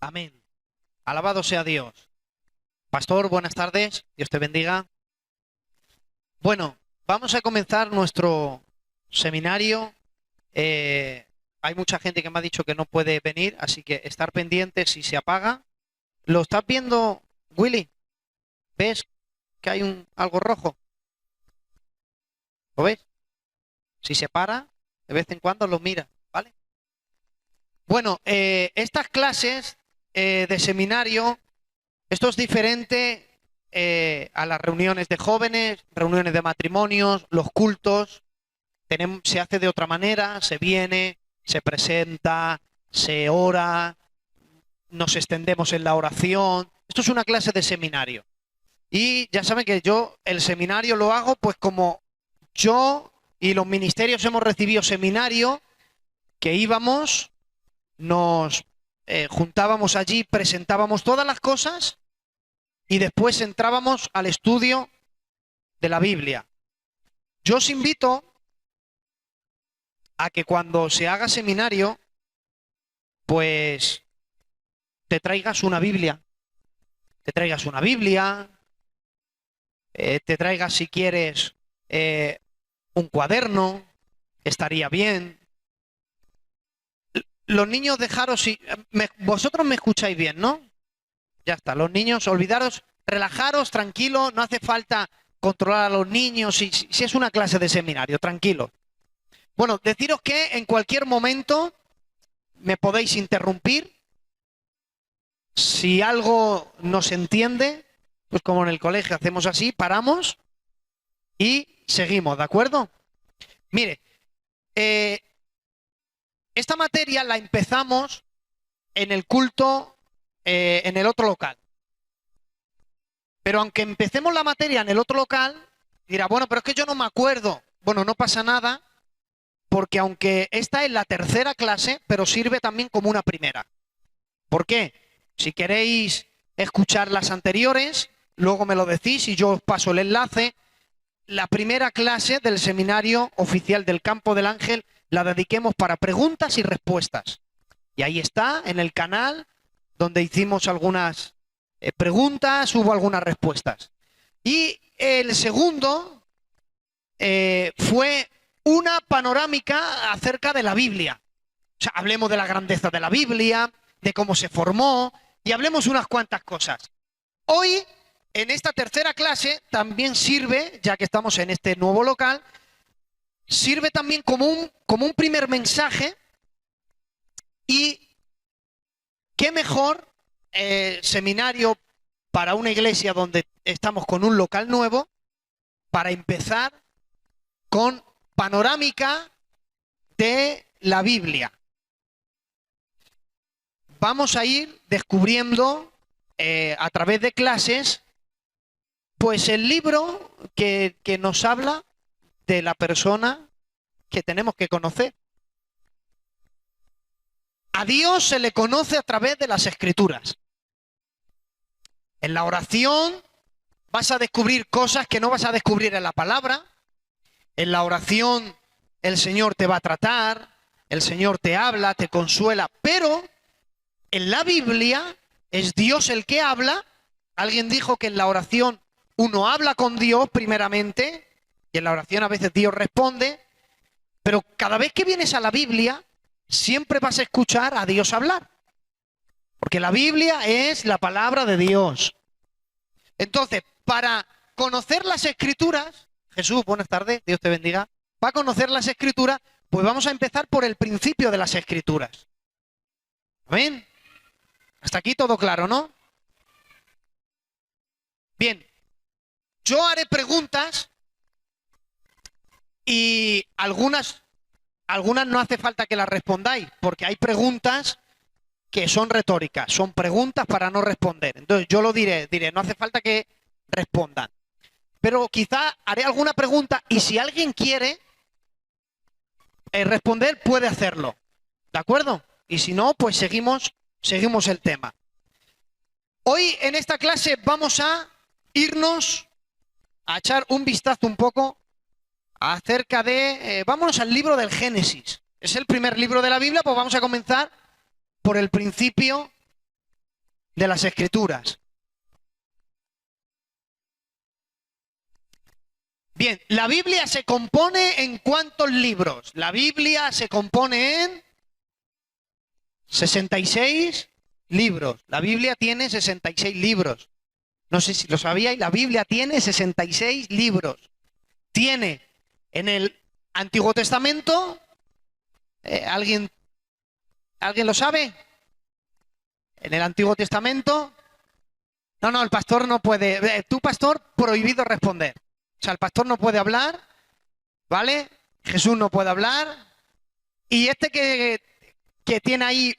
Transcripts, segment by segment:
Amén. Alabado sea Dios. Pastor, buenas tardes. Dios te bendiga. Bueno, vamos a comenzar nuestro seminario. Hay mucha gente que me ha dicho que no puede venir, así que estar pendiente si se apaga. ¿Lo estás viendo, Willy? ¿Ves que hay algo rojo? ¿Lo ves? Si se para, de vez en cuando lo mira, ¿vale? Bueno, estas clases de seminario, esto es diferente a las reuniones de jóvenes, reuniones de matrimonios, los cultos. Se hace de otra manera, se viene, se presenta, se ora, nos extendemos en la oración. Esto es una clase de seminario. Y ya saben que yo el seminario lo hago pues como yo y los ministerios hemos recibido seminario, que íbamos, nos juntábamos allí, presentábamos todas las cosas y después entrábamos al estudio de la Biblia. Yo os invito a que cuando se haga seminario, pues te traigas una Biblia. Te traigas una Biblia, te traigas si quieres un cuaderno, estaría bien. Los niños dejaros, vosotros me escucháis bien, ¿no? Ya está, los niños, olvidaros, relajaros, tranquilo, no hace falta controlar a los niños, si es una clase de seminario, tranquilo. Bueno, deciros que en cualquier momento me podéis interrumpir. Si algo no se entiende, pues como en el colegio hacemos así, paramos y seguimos, ¿de acuerdo? Mire, esta materia la empezamos en el culto, en el otro local. Pero aunque empecemos la materia en el otro local, dirá, bueno, pero es que yo no me acuerdo. Bueno, no pasa nada, porque aunque esta es la tercera clase, pero sirve también como una primera. ¿Por qué? Si queréis escuchar las anteriores, luego me lo decís y yo os paso el enlace. La primera clase del seminario oficial del Campo del Ángel la dediquemos para preguntas y respuestas. Y ahí está, en el canal, donde hicimos algunas preguntas, hubo algunas respuestas. Y el segundo fue una panorámica acerca de la Biblia. O sea, hablemos de la grandeza de la Biblia, de cómo se formó, y hablemos unas cuantas cosas. Hoy, en esta tercera clase, también sirve, ya que estamos en este nuevo local, sirve también como un primer mensaje. Y qué mejor seminario para una iglesia donde estamos con un local nuevo, para empezar con panorámica de la Biblia. Vamos a ir descubriendo a través de clases, pues el libro que nos habla de la persona que tenemos que conocer. A Dios se le conoce a través de las Escrituras. En la oración vas a descubrir cosas que no vas a descubrir en la palabra. En la oración el Señor te va a tratar, el Señor te habla, te consuela, pero en la Biblia es Dios el que habla. Alguien dijo que en la oración uno habla con Dios primeramente, y en la oración a veces Dios responde, pero cada vez que vienes a la Biblia, siempre vas a escuchar a Dios hablar, porque la Biblia es la palabra de Dios. Entonces, para conocer las Escrituras, Jesús, buenas tardes, Dios te bendiga, para conocer las Escrituras, pues vamos a empezar por el principio de las Escrituras. ¿Amén? Hasta aquí todo claro, ¿no? Bien, yo haré preguntas y algunas no hace falta que las respondáis, porque hay preguntas que son retóricas, son preguntas para no responder. Entonces yo lo diré, no hace falta que respondan. Pero quizá haré alguna pregunta y si alguien quiere responder, puede hacerlo. ¿De acuerdo? Y si no, pues seguimos el tema. Hoy en esta clase vamos a irnos a echar un vistazo un poco acerca de... vámonos al libro del Génesis. Es el primer libro de la Biblia, pues vamos a comenzar por el principio de las Escrituras. Bien, la Biblia se compone ¿en cuántos libros? La Biblia se compone en 66 libros. La Biblia tiene 66 libros. No sé si lo sabíais, la Biblia tiene 66 libros. Tiene en el Antiguo Testamento, ¿alguien lo sabe? En el Antiguo Testamento. No, el pastor no puede. Tú, pastor, prohibido responder. O sea, el pastor no puede hablar, ¿vale? Jesús no puede hablar. Y este que tiene ahí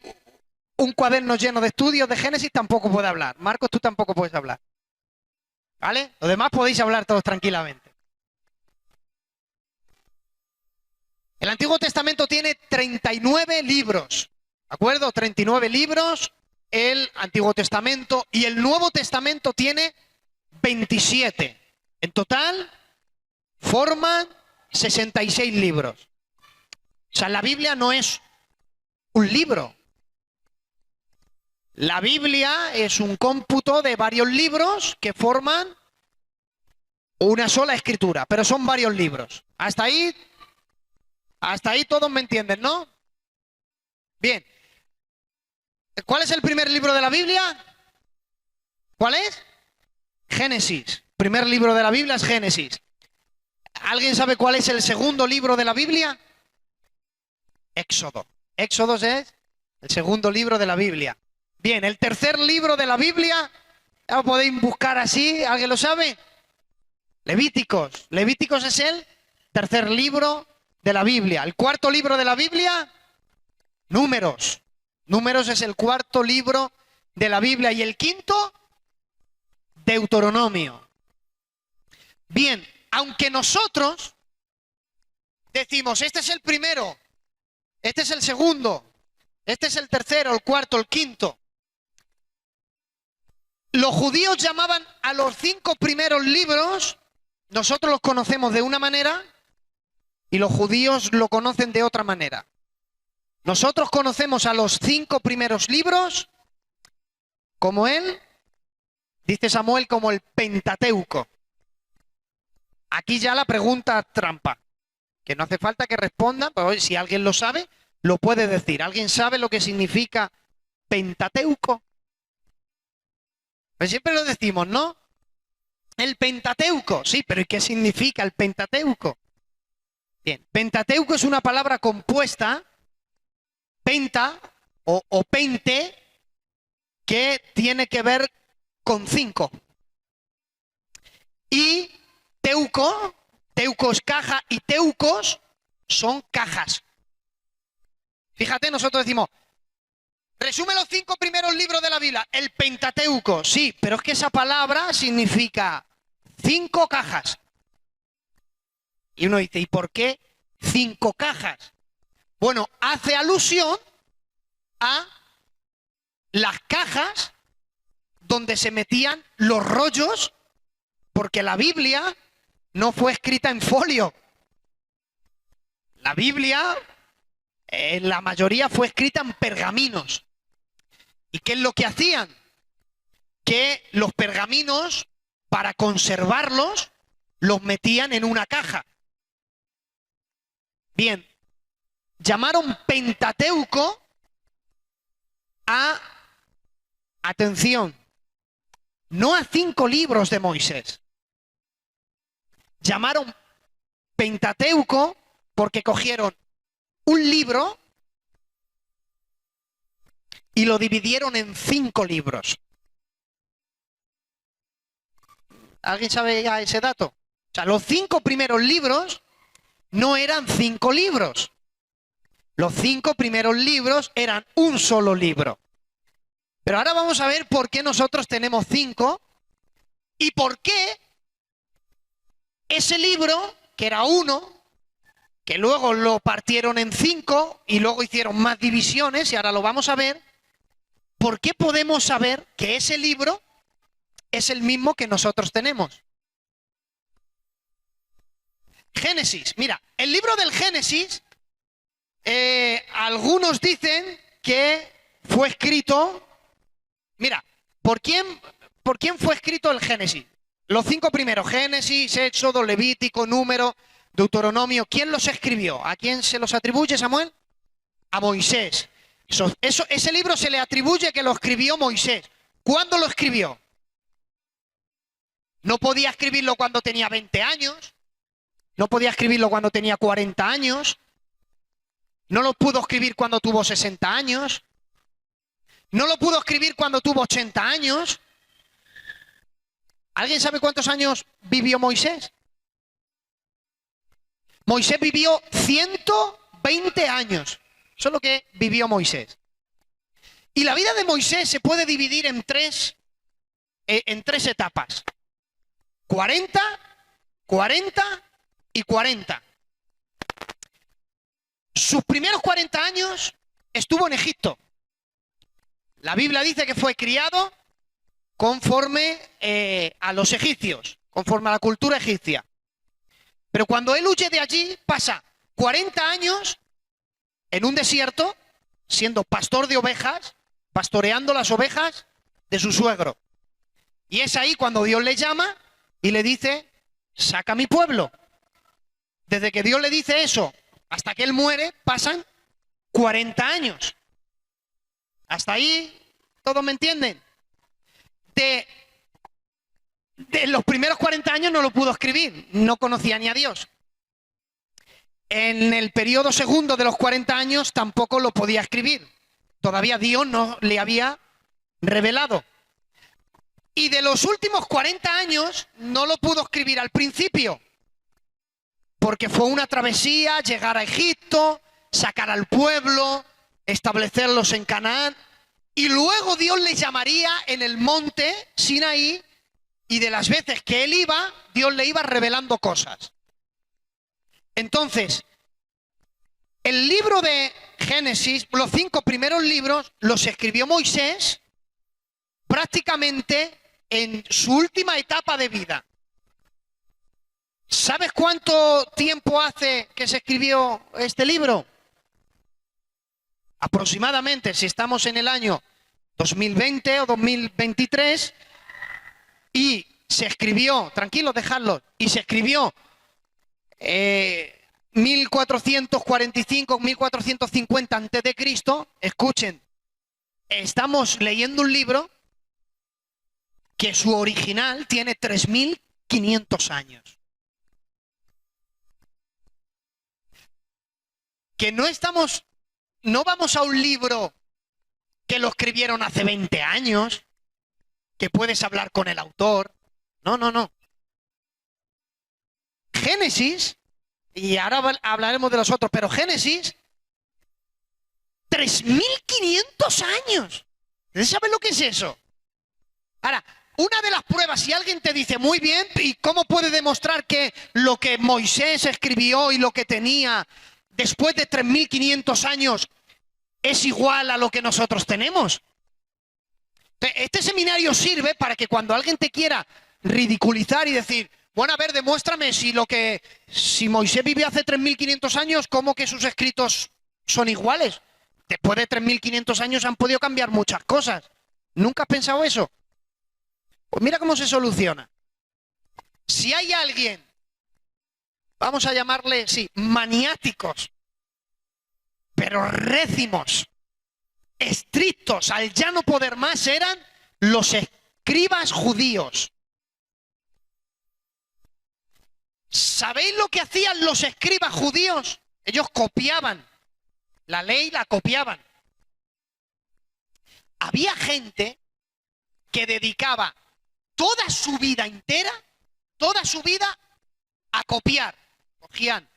un cuaderno lleno de estudios de Génesis tampoco puede hablar. Marcos, tú tampoco puedes hablar. ¿Vale? Los demás podéis hablar todos tranquilamente. El Antiguo Testamento tiene 39 libros. ¿De acuerdo? 39 libros el Antiguo Testamento y el Nuevo Testamento tiene 27. En total forman 66 libros. O sea, la Biblia no es un libro. La Biblia es un cómputo de varios libros que forman una sola escritura, pero son varios libros. Hasta ahí todos me entienden, ¿no? Bien. ¿Cuál es el primer libro de la Biblia? ¿Cuál es? Génesis. Primer libro de la Biblia es Génesis. ¿Alguien sabe cuál es el segundo libro de la Biblia? Éxodo. Éxodo es el segundo libro de la Biblia. Bien, el tercer libro de la Biblia, ya lo podéis buscar así, ¿alguien lo sabe? Levíticos. Levíticos es el tercer libro de la Biblia. El cuarto libro de la Biblia, Números. Números es el cuarto libro de la Biblia. Y el quinto, Deuteronomio. Bien, aunque nosotros decimos, este es el primero, este es el segundo, este es el tercero, el cuarto, el quinto. Los judíos llamaban a los 5 primeros libros, nosotros los conocemos de una manera y los judíos lo conocen de otra manera. Nosotros conocemos a los 5 primeros libros como dice Samuel, como el Pentateuco. Aquí ya la pregunta trampa, que no hace falta que respondan, pero si alguien lo sabe, lo puede decir. ¿Alguien sabe lo que significa Pentateuco? Pues siempre lo decimos, ¿no? El Pentateuco, sí, pero ¿y qué significa el Pentateuco? Bien, Pentateuco es una palabra compuesta, penta o pente, que tiene que ver con 5. Y teuco es caja y teucos son cajas. Fíjate, nosotros decimos, resume los 5 primeros libros de la Biblia, el Pentateuco, sí, pero es que esa palabra significa 5 cajas. Y uno dice, ¿y por qué 5 cajas? Bueno, hace alusión a las cajas donde se metían los rollos, porque la Biblia no fue escrita en folio. La Biblia, la mayoría fue escrita en pergaminos. ¿Y qué es lo que hacían? Que los pergaminos, para conservarlos, los metían en una caja. Bien, llamaron Pentateuco atención, no a 5 libros de Moisés. Llamaron Pentateuco porque cogieron un libro y lo dividieron en 5 libros. ¿Alguien sabe ya ese dato? O sea, los 5 primeros libros no eran 5 libros. Los 5 primeros libros eran un solo libro. Pero ahora vamos a ver por qué nosotros tenemos 5 y por qué ese libro, que era uno, que luego lo partieron en 5 y luego hicieron más divisiones, y ahora lo vamos a ver, ¿por qué podemos saber que ese libro es el mismo que nosotros tenemos? Génesis, mira, el libro del Génesis, algunos dicen que fue escrito, mira, por quién fue escrito el Génesis? Los 5 primeros, Génesis, Éxodo, Levítico, Número, Deuteronomio, ¿quién los escribió? ¿A quién se los atribuye, Samuel? A Moisés. Ese libro se le atribuye que lo escribió Moisés. ¿Cuándo lo escribió? No podía escribirlo cuando tenía 20 años, no podía escribirlo cuando tenía 40 años, no lo pudo escribir cuando tuvo 60 años, no lo pudo escribir cuando tuvo 80 años. ¿Alguien sabe cuántos años vivió Moisés? Moisés vivió 120 años. Eso es lo que vivió Moisés. Y la vida de Moisés se puede dividir en tres etapas. 40, 40 y 40. Sus primeros 40 años estuvo en Egipto. La Biblia dice que fue criado conforme a los egipcios, conforme a la cultura egipcia. Pero cuando él huye de allí, pasa 40 años en un desierto, siendo pastor de ovejas, pastoreando las ovejas de su suegro. Y es ahí cuando Dios le llama y le dice, saca a mi pueblo. Desde que Dios le dice eso hasta que él muere, pasan 40 años. Hasta ahí, ¿todos me entienden? De los primeros 40 años no lo pudo escribir, no conocía ni a Dios. En el periodo segundo de los 40 años tampoco lo podía escribir. Todavía Dios no le había revelado. Y de los últimos 40 años no lo pudo escribir al principio, porque fue una travesía, llegar a Egipto, sacar al pueblo, establecerlos en Canaán, y luego Dios le llamaría en el monte Sinaí, y de las veces que él iba, Dios le iba revelando cosas. Entonces, el libro de Génesis, los 5 primeros libros, los escribió Moisés prácticamente en su última etapa de vida. ¿Sabes cuánto tiempo hace que se escribió este libro? Aproximadamente, si estamos en el año 2020 o 2023, y se escribió, tranquilos, dejadlo, y se escribió 1445, 1450 antes de Cristo. Escuchen, estamos leyendo un libro que su original tiene 3500 años. Que no vamos a un libro que lo escribieron hace 20 años, que puedes hablar con el autor. No, no, no. Génesis, y ahora hablaremos de los otros, pero Génesis, 3500 años. ¿Sabes lo que es eso? Ahora, una de las pruebas, si alguien te dice, muy bien, ¿y cómo puede demostrar que lo que Moisés escribió y lo que tenía después de 3500 años es igual a lo que nosotros tenemos? Este seminario sirve para que cuando alguien te quiera ridiculizar y decir, bueno, a ver, demuéstrame si Moisés vivió hace 3500 años, ¿cómo que sus escritos son iguales? Después de 3500 años han podido cambiar muchas cosas. ¿Nunca has pensado eso? Pues mira cómo se soluciona. Si hay alguien, vamos a llamarle, sí, maniáticos, pero récimos, estrictos, al ya no poder más, eran los escribas judíos. ¿Sabéis lo que hacían los escribas judíos? Ellos copiaban. La ley la copiaban. Había gente que dedicaba toda su vida entera, toda su vida, a copiar. Cogían,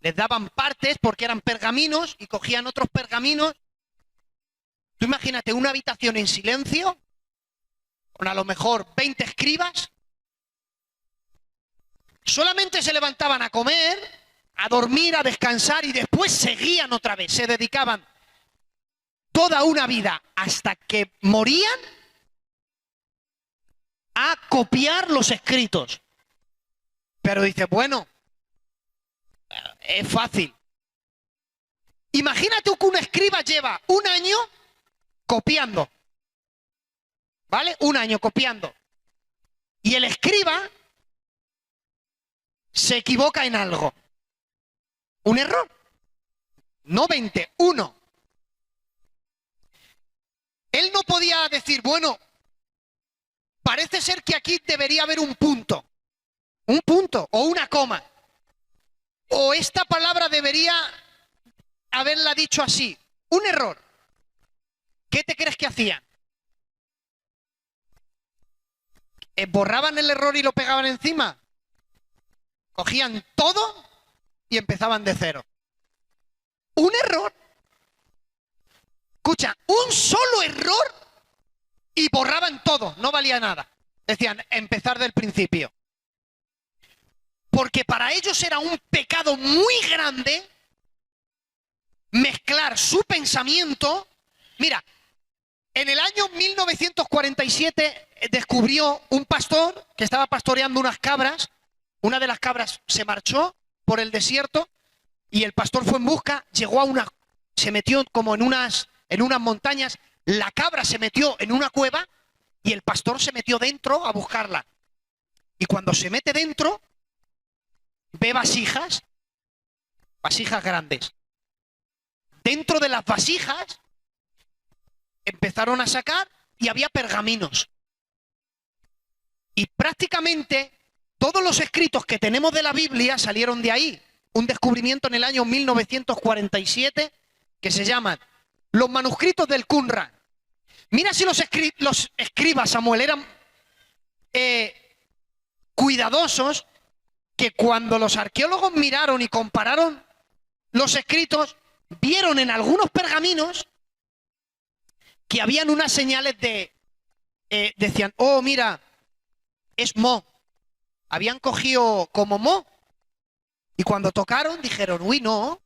les daban partes porque eran pergaminos y cogían otros pergaminos. Tú imagínate una habitación en silencio, con a lo mejor 20 escribas. Solamente se levantaban a comer, a dormir, a descansar y después seguían otra vez. Se dedicaban toda una vida hasta que morían a copiar los escritos. Pero dice, bueno, es fácil. Imagínate que un escriba lleva un año copiando. ¿vale? Un año copiando. Y el escriba se equivoca en algo. Un error. No 20, uno. Él no podía decir, bueno, parece ser que aquí debería haber un punto o una coma. O esta palabra debería haberla dicho así. Un error. ¿Qué te crees que hacían? ¿Borraban el error y lo pegaban encima? Cogían todo y empezaban de cero. Un error. Escucha, un solo error y borraban todo, no valía nada. Decían, empezar del principio. Porque para ellos era un pecado muy grande mezclar su pensamiento. Mira, en el año 1947 descubrió un pastor que estaba pastoreando unas cabras. Una de las cabras se marchó por el desierto y el pastor fue en busca, llegó a se metió como en unas montañas, la cabra se metió en una cueva y el pastor se metió dentro a buscarla. Y cuando se mete dentro, ve vasijas grandes. Dentro de las vasijas empezaron a sacar y había pergaminos. Y prácticamente todos los escritos que tenemos de la Biblia salieron de ahí. Un descubrimiento en el año 1947 que se llaman los manuscritos del Qumran. Mira si los escribas, Samuel, eran cuidadosos, que cuando los arqueólogos miraron y compararon los escritos, vieron en algunos pergaminos que habían unas señales decían, oh, mira, es Mo. Habían cogido como Mo. Y cuando tocaron dijeron, uy, no.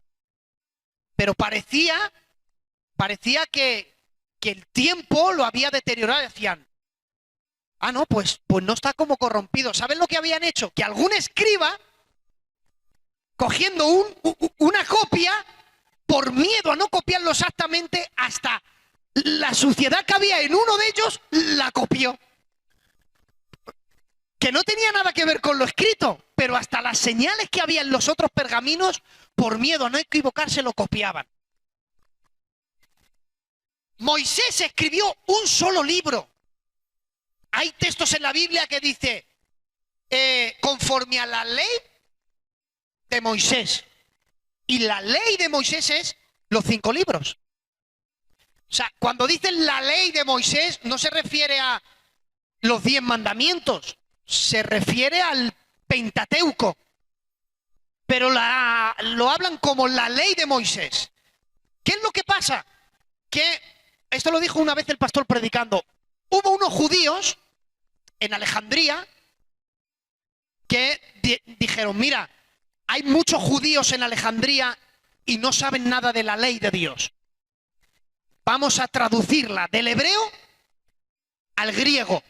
Pero parecía que el tiempo lo había deteriorado. Decían, ah, no, pues no está como corrompido. ¿Saben lo que habían hecho? Que algún escriba, cogiendo una copia, por miedo a no copiarlo exactamente, hasta la suciedad que había en uno de ellos, la copió. Que no tenía nada que ver con lo escrito, pero hasta las señales que había en los otros pergaminos, por miedo a no equivocarse, lo copiaban. Moisés escribió un solo libro. Hay textos en la Biblia que dice, conforme a la ley de Moisés. Y la ley de Moisés es los 5 libros. O sea, cuando dicen la ley de Moisés, no se refiere a los 10 mandamientos, se refiere al Pentateuco. Pero lo hablan como la ley de Moisés. ¿Qué es lo que pasa? Que, esto lo dijo una vez el pastor predicando, hubo unos judíos en Alejandría que dijeron, mira, hay muchos judíos en Alejandría y no saben nada de la ley de Dios. Vamos a traducirla del hebreo al griego.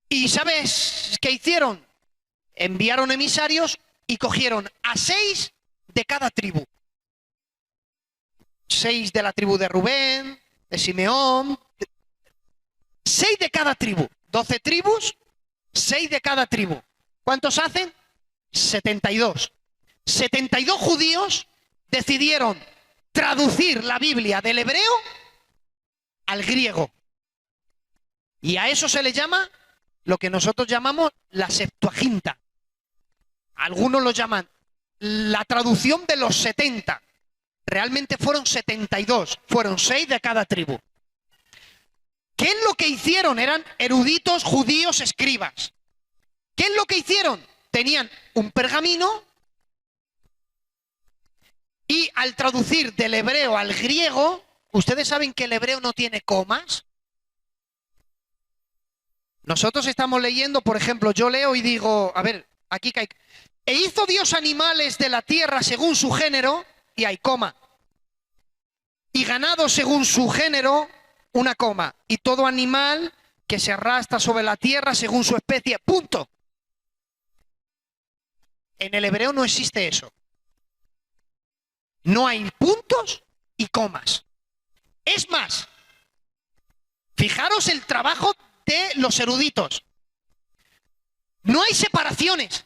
¿Y sabes qué hicieron? Enviaron emisarios y cogieron a 6 de cada tribu. 6 de la tribu de Rubén, de Simeón, 6 de cada tribu. 12 tribus, 6 de cada tribu. ¿Cuántos hacen? 72. 72 judíos decidieron traducir la Biblia del hebreo al griego. Y a eso se le llama lo que nosotros llamamos la Septuaginta. Algunos lo llaman la traducción de los 70. Realmente fueron 72. Fueron 6 de cada tribu. ¿Qué es lo que hicieron? Eran eruditos judíos escribas. ¿Qué es lo que hicieron? Tenían un pergamino y al traducir del hebreo al griego, ¿ustedes saben que el hebreo no tiene comas? Nosotros estamos leyendo, por ejemplo, yo leo y digo, a ver, aquí cae. E hizo Dios animales de la tierra según su género, y hay coma. Y ganado según su género, una coma. Y todo animal que se arrastra sobre la tierra según su especie, punto. En el hebreo no existe eso. No hay puntos y comas. Es más, Fijaros el trabajo de los eruditos. No hay separaciones.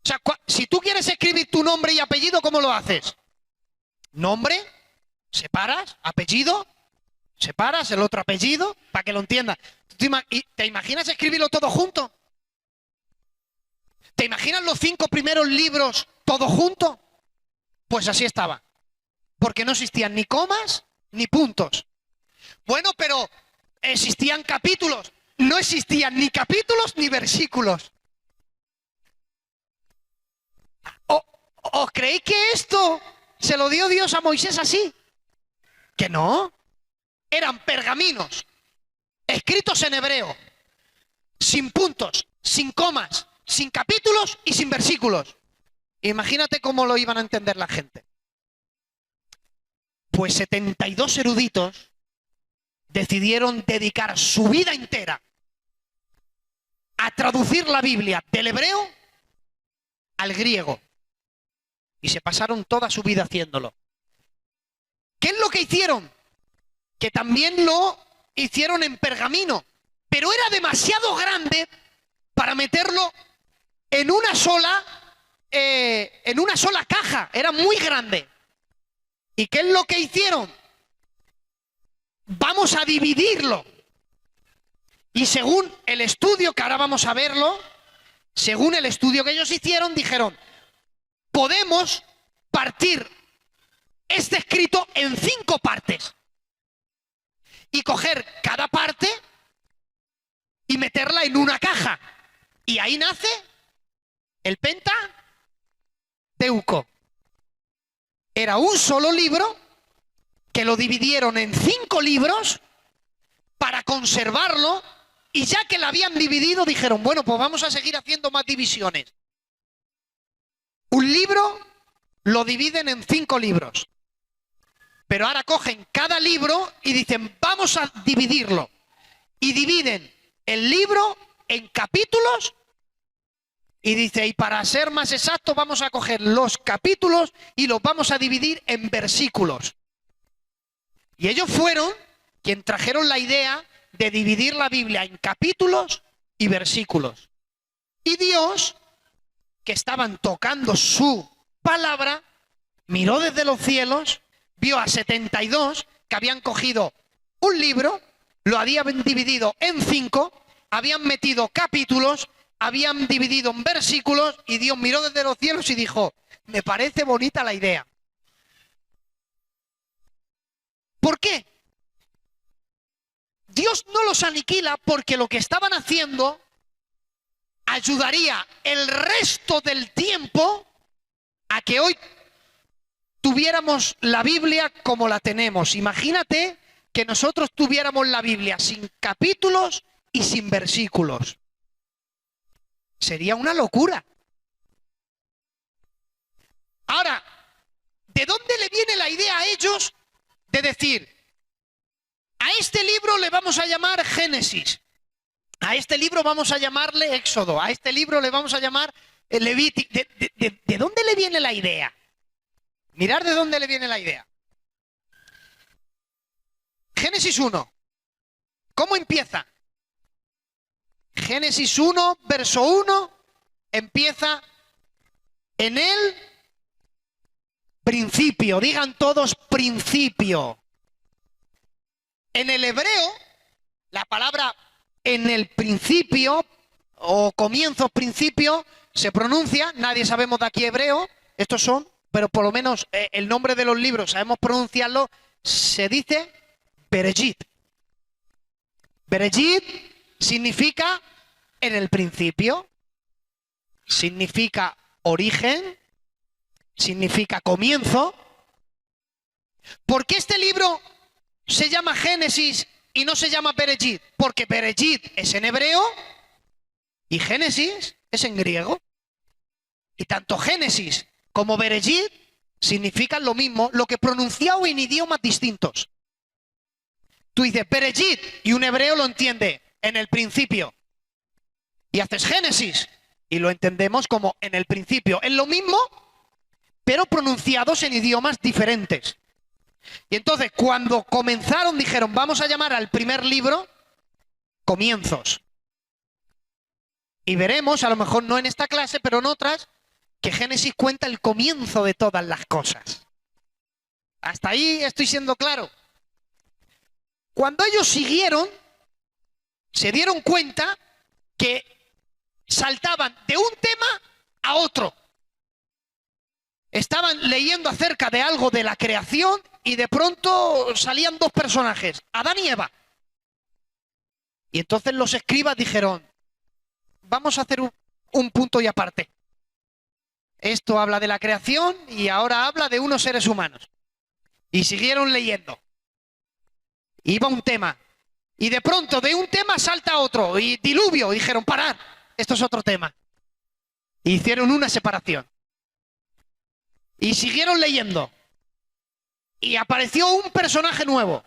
O sea, si tú quieres escribir tu nombre y apellido, ¿cómo lo haces? Nombre, separas, apellido, separas el otro apellido, para que lo entiendas. ¿Te imaginas escribirlo todo junto? ¿Te imaginas los 5 primeros libros todos juntos? Pues así estaba. Porque no existían ni comas ni puntos. Bueno, pero existían capítulos. No existían ni capítulos ni versículos. ¿Os creéis que esto se lo dio Dios a Moisés así? Que no. Eran pergaminos, escritos en hebreo, sin puntos, sin comas, sin capítulos y sin versículos. Imagínate cómo lo iban a entender la gente. Pues 72 eruditos decidieron dedicar su vida entera a traducir la Biblia del hebreo al griego. Y se pasaron toda su vida haciéndolo. ¿Qué es lo que hicieron? Que también lo hicieron en pergamino, pero era demasiado grande para meterlo en una sola caja. Era muy grande. ¿Y qué es lo que hicieron? Vamos a dividirlo. Y según el estudio, que ahora vamos a verlo, según el estudio que ellos hicieron, dijeron, podemos partir este escrito en 5 partes y coger cada parte y meterla en una caja. Y ahí nace el Pentateuco. Era un solo libro que lo dividieron en 5 libros para conservarlo, y ya que lo habían dividido dijeron, bueno, pues vamos a seguir haciendo más divisiones. Un libro lo dividen en 5 libros. Pero ahora cogen cada libro y dicen, vamos a dividirlo. Y dividen el libro en capítulos. Y dice, y para ser más exacto, vamos a coger los capítulos y los vamos a dividir en versículos. Y ellos fueron quienes trajeron la idea de dividir la Biblia en capítulos y versículos. Y Dios, que estaban tocando su palabra, miró desde los cielos, vio a 72 que habían cogido un libro, lo habían dividido en 5, habían metido capítulos, habían dividido en versículos, y Dios miró desde los cielos y dijo, me parece bonita la idea. ¿Por qué? Dios no los aniquila porque lo que estaban haciendo ayudaría el resto del tiempo a que hoy tuviéramos la Biblia como la tenemos. Imagínate que nosotros tuviéramos la Biblia sin capítulos y sin versículos. Sería una locura. Ahora, ¿de dónde le viene la idea a ellos de decir, a este libro le vamos a llamar Génesis, a este libro vamos a llamarle Éxodo, a este libro le vamos a llamar Levítico? ¿De dónde le viene la idea? Mirad de dónde le viene la idea. Génesis 1. ¿Cómo empieza? Génesis 1, verso 1, empieza en el principio. Digan todos principio. En el hebreo, la palabra en el principio o comienzos, principio, se pronuncia, nadie sabemos de aquí hebreo, estos son, pero por lo menos el nombre de los libros sabemos pronunciarlo, se dice Bereshit. Bereshit significa en el principio, significa origen, significa comienzo. ¿Por qué este libro se llama Génesis y no se llama Bereshit? Porque Bereshit es en hebreo y Génesis es en griego. Y tanto Génesis como Bereshit significan lo mismo, lo que pronunciado en idiomas distintos. Tú dices Bereshit y un hebreo lo entiende en el principio. Y haces Génesis y lo entendemos como en el principio. Es lo mismo, pero pronunciados en idiomas diferentes. Y entonces, cuando comenzaron, dijeron, vamos a llamar al primer libro Comienzos. Y veremos, a lo mejor no en esta clase, pero en otras, que Génesis cuenta el comienzo de todas las cosas. Hasta ahí estoy siendo claro. Cuando ellos siguieron, se dieron cuenta que saltaban de un tema a otro. Estaban leyendo acerca de algo de la creación y de pronto salían dos personajes, Adán y Eva. Y entonces los escribas dijeron, vamos a hacer un punto y aparte. Esto habla de la creación y ahora habla de unos seres humanos. Y siguieron leyendo. Iba un tema. Y de pronto de un tema salta otro. Y diluvio. Y dijeron, parad, esto es otro tema. Y hicieron una separación. Y siguieron leyendo. Y apareció un personaje nuevo.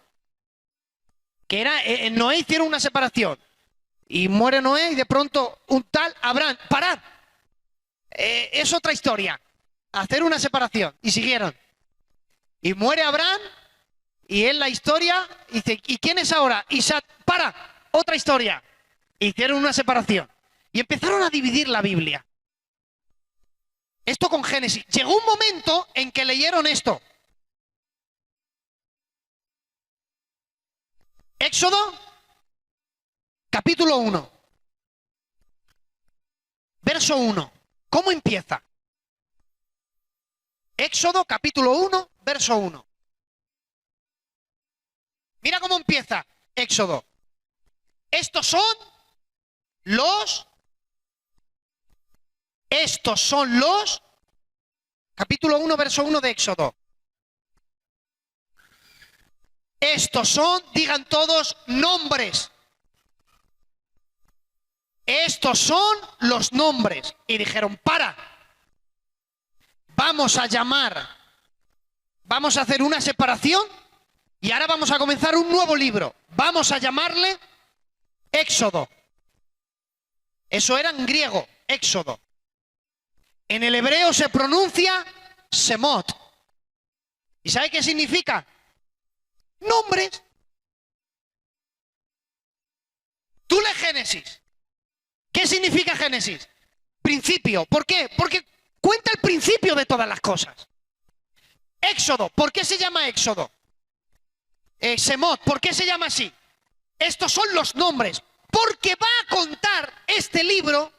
Que era Noé, hicieron una separación. Y muere Noé y de pronto un tal Abraham. ¡Parad! Es otra historia. Hacer una separación. Y siguieron. Y muere Abraham y en la historia dice, ¿y quién es ahora? Isaac. ¡Para! Otra historia. Hicieron una separación. Y empezaron a dividir la Biblia. Esto con Génesis. Llegó un momento en que leyeron esto. Éxodo, capítulo 1. Verso 1. ¿Cómo empieza? Éxodo, capítulo 1, verso 1. Mira cómo empieza Éxodo. Estos son los... Capítulo 1, verso 1 de Éxodo. Estos son, digan todos, nombres. Estos son los nombres. Y dijeron, para. Vamos a llamar. Vamos a hacer una separación. Y ahora vamos a comenzar un nuevo libro. Vamos a llamarle Éxodo. Eso era en griego, Éxodo. En el hebreo se pronuncia Semot. ¿Y sabe qué significa? Nombres. Tú lees Génesis. ¿Qué significa Génesis? Principio. ¿Por qué? Porque cuenta el principio de todas las cosas. Éxodo. ¿Por qué se llama Éxodo? Semot. ¿Por qué se llama así? Estos son los nombres. Porque va a contar este libro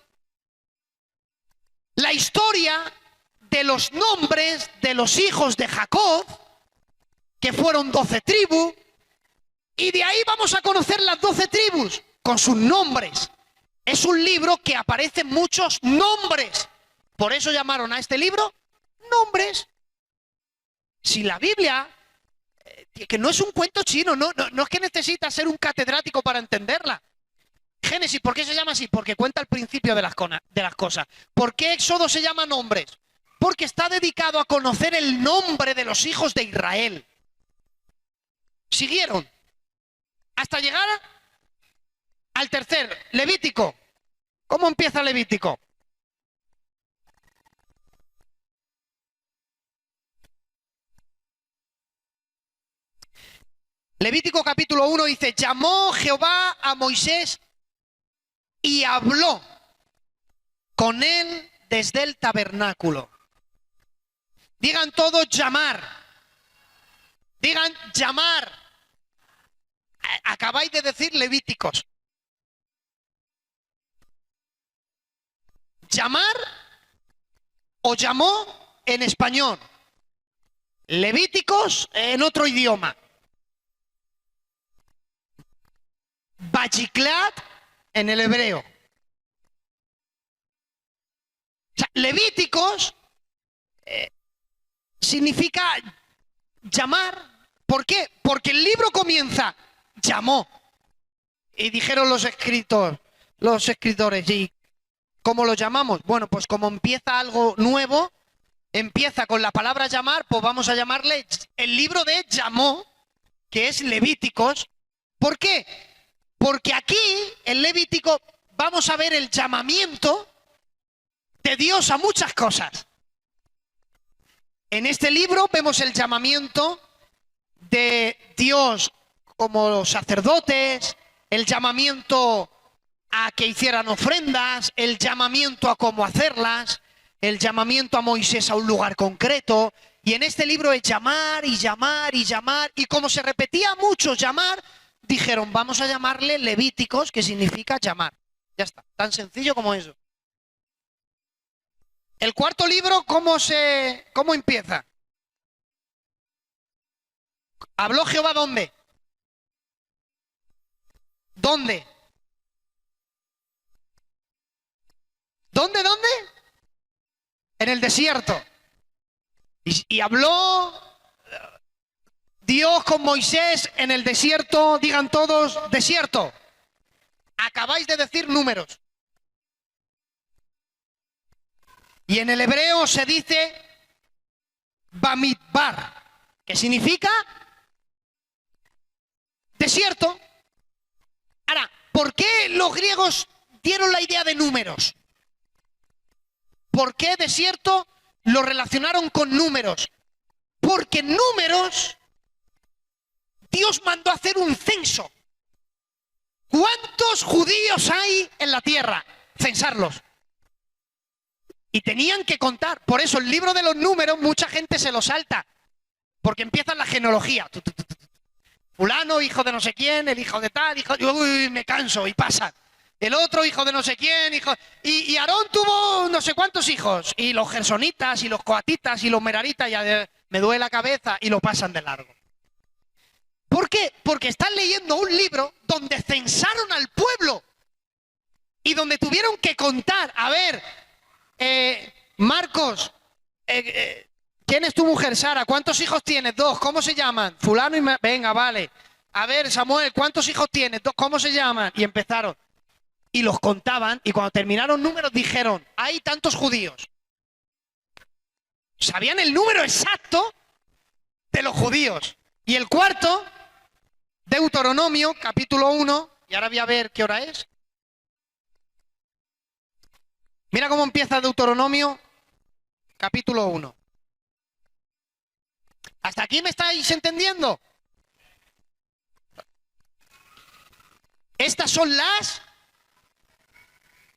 la historia de los nombres de los hijos de Jacob, que fueron 12 tribus, y de ahí vamos a conocer las 12 tribus con sus nombres. Es un libro que aparecen muchos nombres. Por eso llamaron a este libro Nombres. Si la Biblia, que no es un cuento chino, no es que necesitas ser un catedrático para entenderla. Génesis, ¿por qué se llama así? Porque cuenta el principio de las cosas. ¿Por qué Éxodo se llama Nombres? Porque está dedicado a conocer el nombre de los hijos de Israel. Siguieron hasta llegar al tercer, Levítico. ¿Cómo empieza Levítico? Levítico capítulo 1 dice, llamó Jehová a Moisés y habló con él desde el tabernáculo. Digan todos llamar. Digan llamar. Acabáis de decir Levíticos. Llamar o llamó en español. Levíticos en otro idioma. Vayiklat en el hebreo. O sea, Levíticos significa llamar. ¿Por qué? Porque el libro comienza, llamó. Y dijeron los escritores, ¿y cómo lo llamamos? Bueno, pues como empieza algo nuevo, empieza con la palabra llamar, pues vamos a llamarle el libro de llamó, que es Levíticos. ¿Por qué? Porque aquí, en Levítico, vamos a ver el llamamiento de Dios a muchas cosas. En este libro vemos el llamamiento de Dios como los sacerdotes, el llamamiento a que hicieran ofrendas, el llamamiento a cómo hacerlas, el llamamiento a Moisés a un lugar concreto. Y en este libro es llamar y llamar y llamar. Y como se repetía mucho llamar, dijeron, vamos a llamarle Levíticos, que significa llamar. Ya está, tan sencillo como eso. El cuarto libro, ¿cómo empieza? ¿Habló Jehová dónde? ¿Dónde? ¿Dónde? En el desierto. Y habló Dios con Moisés en el desierto, digan todos, desierto. Acabáis de decir números. Y en el hebreo se dice Bamidbar, que significa desierto. Ahora, ¿por qué los griegos dieron la idea de números? ¿Por qué desierto lo relacionaron con números? Porque números, Dios mandó a hacer un censo. ¿Cuántos judíos hay en la tierra? Censarlos. Y tenían que contar. Por eso el libro de los números mucha gente se lo salta. Porque empieza la genealogía. Fulano, hijo de no sé quién, el hijo de tal, uy, me canso y pasan. El otro hijo de no sé quién, hijo... Y Aarón tuvo no sé cuántos hijos. Y los gersonitas, y los coatitas, y los meraritas, ya me duele la cabeza, y lo pasan de largo. ¿Por qué? Porque están leyendo un libro donde censaron al pueblo. Y donde tuvieron que contar, a ver, Marcos, ¿quién es tu mujer, Sara? ¿Cuántos hijos tienes? 2. ¿Cómo se llaman? Fulano y... Venga, vale. A ver, Samuel, ¿cuántos hijos tienes? 2. ¿Cómo se llaman? Y empezaron. Y los contaban, y cuando terminaron números dijeron, hay tantos judíos. Sabían el número exacto de los judíos. Y el cuarto, Deuteronomio, capítulo 1, y ahora voy a ver qué hora es. Mira cómo empieza Deuteronomio, capítulo 1. ¿Hasta aquí me estáis entendiendo? Estas son las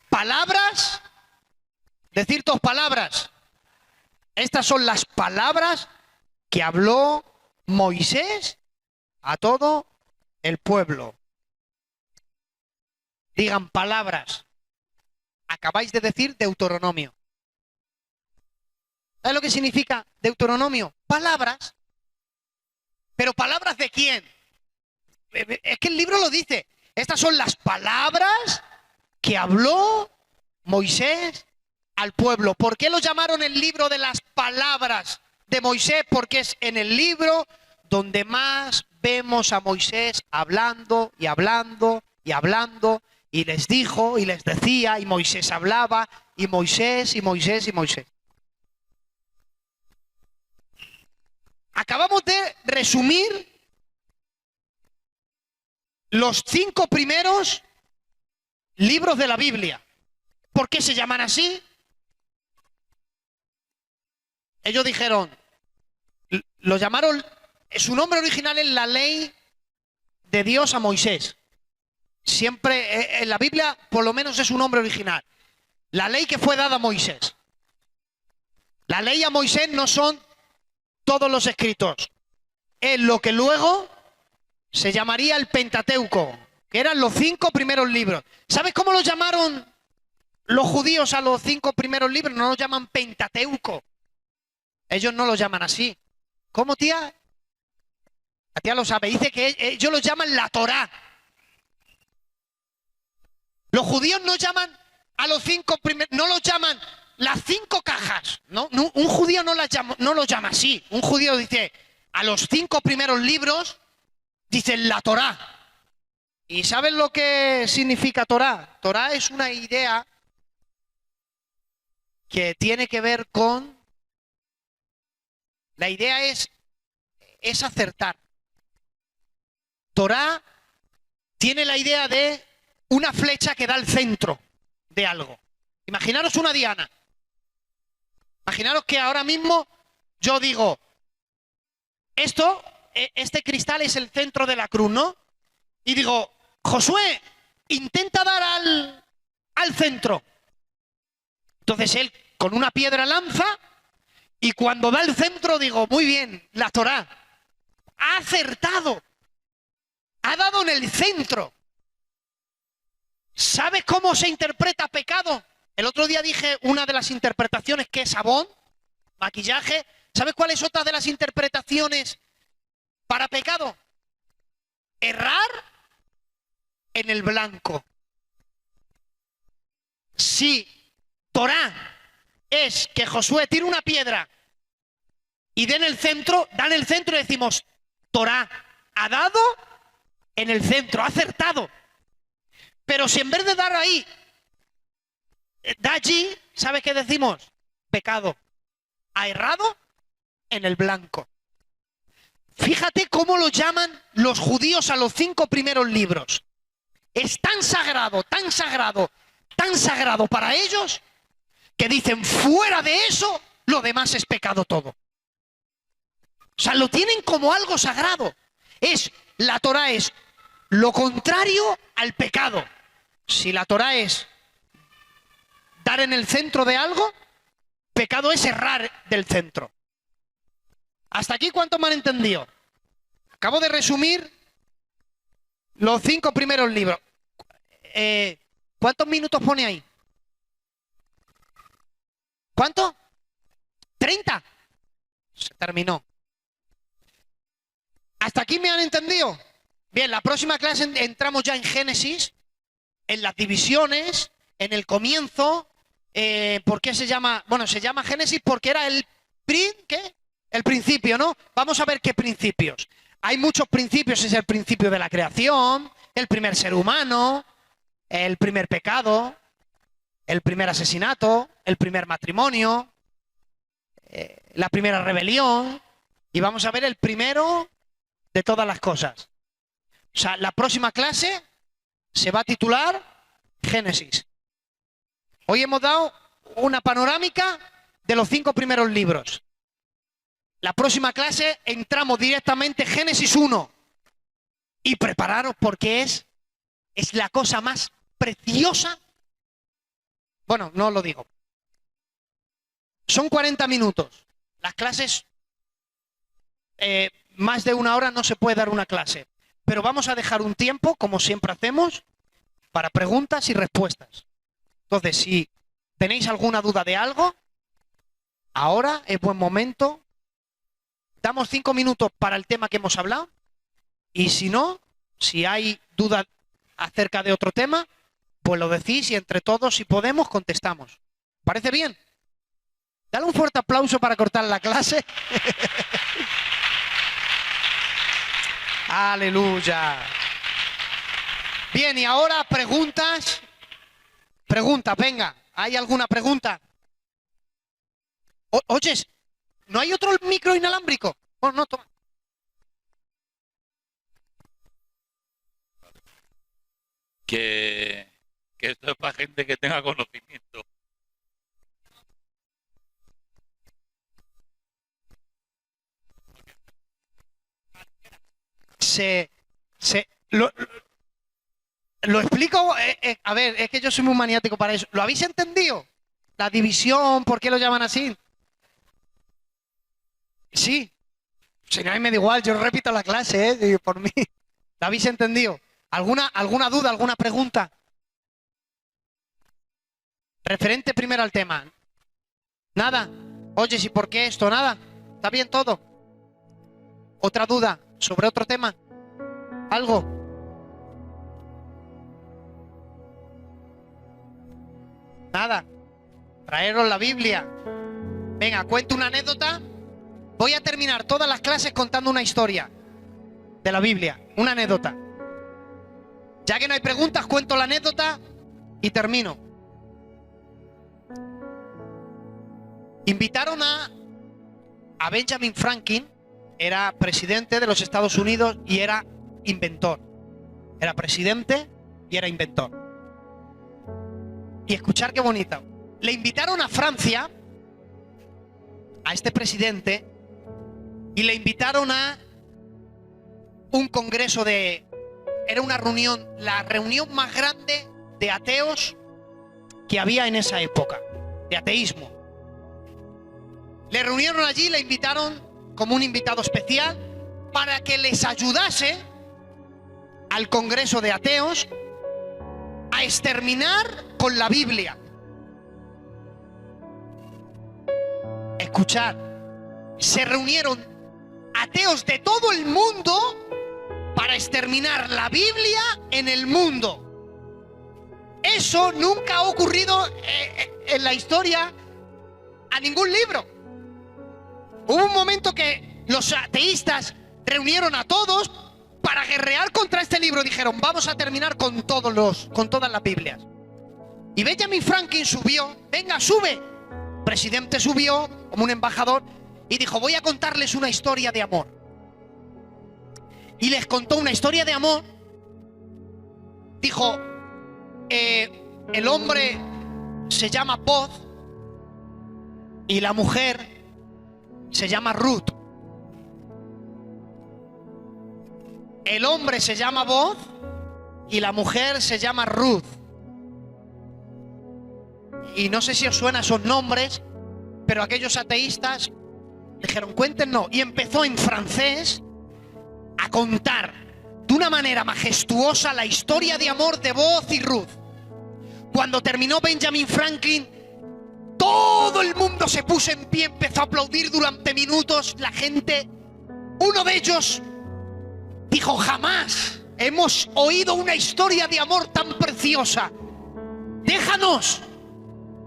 palabras, decir 2 palabras. Estas son las palabras que habló Moisés a todo el pueblo. Digan palabras. Acabáis de decir Deuteronomio. ¿Sabes lo que significa Deuteronomio? Palabras. ¿Pero palabras de quién? Es que el libro lo dice. Estas son las palabras que habló Moisés al pueblo. ¿Por qué lo llamaron el libro de las palabras de Moisés? Porque es en el libro donde más vemos a Moisés hablando y hablando y hablando, y les dijo y les decía, y Moisés hablaba, y Moisés y Moisés y Moisés. Acabamos de resumir los 5 primeros libros de la Biblia. ¿Por qué se llaman así? Ellos dijeron, lo llamaron, su nombre original es la ley de Dios a Moisés. Siempre en la Biblia por lo menos es su nombre original. La ley que fue dada a Moisés. La ley a Moisés no son todos los escritos. Es lo que luego se llamaría el Pentateuco, que eran los 5 primeros libros. ¿Sabes cómo los llamaron los judíos a los 5 primeros libros? No los llaman Pentateuco. Ellos no los llaman así. ¿Cómo, tía? La tía lo sabe. Dice que ellos los llaman la Torá. Los judíos no llaman a los 5 primeros, no los llaman las 5 cajas. ¿No? Un judío no los llama así. Un judío dice, a los 5 primeros libros, dicen la Torá. ¿Y saben lo que significa Torá? Torá es una idea que tiene que ver con... La idea es acertar. Torá tiene la idea de una flecha que da al centro de algo. Imaginaros una diana. Imaginaros que ahora mismo yo digo, esto este cristal es el centro de la cruz, ¿no? Y digo, Josué, intenta dar al centro. Entonces él con una piedra lanza y cuando da el centro digo, muy bien, la Torá ha acertado, ha dado en el centro. ¿Sabes cómo se interpreta pecado? El otro día dije una de las interpretaciones que es sabón, maquillaje. ¿Sabes cuál es otra de las interpretaciones para pecado? Errar en el blanco. Si Torá es que Josué tire una piedra y da en el centro y decimos, Torá ha dado en el centro, ha acertado. Pero si en vez de dar ahí, da allí, ¿sabes qué decimos? Pecado. Ha errado en el blanco. Fíjate cómo lo llaman los judíos a los 5 primeros libros. Es tan sagrado, tan sagrado, tan sagrado para ellos que dicen, fuera de eso, lo demás es pecado todo. O sea, lo tienen como algo sagrado. La Torá es lo contrario al pecado. Si la Torá es dar en el centro de algo, pecado es errar del centro. ¿Hasta aquí cuánto me han entendido? Acabo de resumir los 5 primeros libros. ¿Cuántos minutos pone ahí? ¿Cuánto? ¿30? Se terminó. ¿Hasta aquí me han entendido? Bien, la próxima clase entramos ya en Génesis, en las divisiones, en el comienzo. ¿Por qué se llama? Bueno, se llama Génesis porque era el principio, ¿no? Vamos a ver qué principios. Hay muchos principios, es el principio de la creación, el primer ser humano, el primer pecado, el primer asesinato, el primer matrimonio, la primera rebelión, y vamos a ver el primero de todas las cosas. O sea, la próxima clase se va a titular Génesis. Hoy hemos dado una panorámica de los 5 primeros libros. La próxima clase entramos directamente Génesis 1. Y prepararos porque es la cosa más preciosa. Bueno, no os lo digo. Son 40 minutos. Las clases, más de 1 hora no se puede dar una clase. Pero vamos a dejar un tiempo, como siempre hacemos, para preguntas y respuestas. Entonces, si tenéis alguna duda de algo, ahora es buen momento. Damos 5 minutos para el tema que hemos hablado. Y si no, si hay duda acerca de otro tema, pues lo decís y entre todos, si podemos, contestamos. ¿Parece bien? Dale un fuerte aplauso para cortar la clase. Aleluya. Bien, y ahora preguntas. Pregunta, venga. ¿Hay alguna pregunta? Oyes, ¿no hay otro micro inalámbrico? Bueno, no, toma. Que esto es para gente que tenga conocimiento. Lo explico, a ver, es que yo soy muy maniático para eso. ¿Lo habéis entendido? La división, ¿por qué lo llaman así? Sí. Si no, a mí me da igual, yo repito la clase, por mí. ¿Lo habéis entendido? ¿Alguna duda, alguna pregunta? Referente primero al tema. ¿Nada? Oye, ¿y por qué esto? ¿Nada? ¿Está bien todo? ¿Otra duda sobre otro tema? ¿Algo? Nada. Traeros la Biblia. Venga, cuento una anécdota. Voy a terminar todas las clases contando una historia de la Biblia. Una anécdota. Ya que no hay preguntas, cuento la anécdota y termino. Invitaron a Benjamin Franklin. Era presidente de los Estados Unidos y era inventor. Era presidente y era inventor. Y escuchar qué bonito. Le invitaron a Francia, a este presidente, y le invitaron a un congreso era una reunión, la reunión más grande de ateos que había en esa época, de ateísmo. Le reunieron allí, le invitaron como un invitado especial para que les ayudase al congreso de ateos a exterminar con la Biblia. Escuchad, se reunieron ateos de todo el mundo para exterminar la Biblia en el mundo. Eso nunca ha ocurrido en la historia a ningún libro. Hubo un momento que los ateístas reunieron a todos para guerrear contra este libro. Dijeron, vamos a terminar con todas las Biblias. Y Benjamin Franklin subió, venga, sube. El presidente subió como un embajador y dijo, voy a contarles una historia de amor. Y les contó una historia de amor. Dijo, el hombre se llama Boaz y la mujer se llama Ruth. El hombre se llama Boaz y la mujer se llama Ruth. Y no sé si os suenan esos nombres, pero aquellos ateístas dijeron, cuéntenos. Y empezó en francés a contar de una manera majestuosa la historia de amor de Boaz y Ruth. Cuando terminó Benjamin Franklin, todo el mundo se puso en pie, empezó a aplaudir durante minutos. La gente, uno de ellos dijo, jamás hemos oído una historia de amor tan preciosa. Déjanos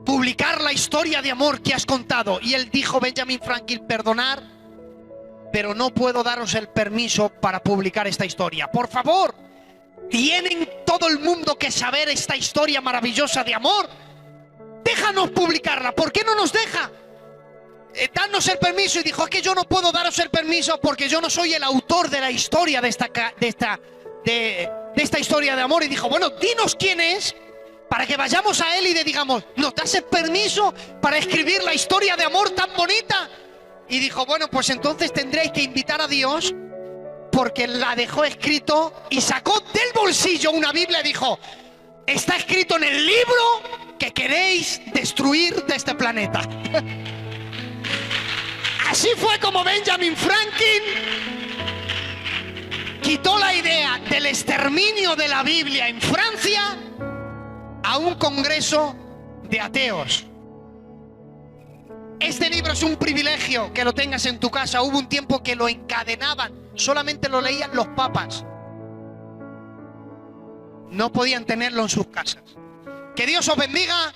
publicar la historia de amor que has contado. Y él dijo, Benjamin Franklin, perdonar, pero no puedo daros el permiso para publicar esta historia. Por favor, tienen todo el mundo que saber esta historia maravillosa de amor. Déjanos publicarla. ¿Por qué no nos deja? Danos el permiso. Y dijo, es que yo no puedo daros el permiso porque yo no soy el autor de la historia de esta historia de amor. Y dijo, bueno, dinos quién es para que vayamos a él y le digamos, ¿nos das el permiso para escribir la historia de amor tan bonita? Y dijo, bueno, pues entonces tendréis que invitar a Dios, porque la dejó escrito y sacó del bolsillo una Biblia y dijo, está escrito en el libro que queréis destruir de este planeta. Así fue como Benjamin Franklin quitó la idea del exterminio de la Biblia en Francia a un congreso de ateos. Este libro es un privilegio que lo tengas en tu casa. Hubo un tiempo que lo encadenaban, solamente lo leían los papas. No podían tenerlo en sus casas. Que Dios os bendiga.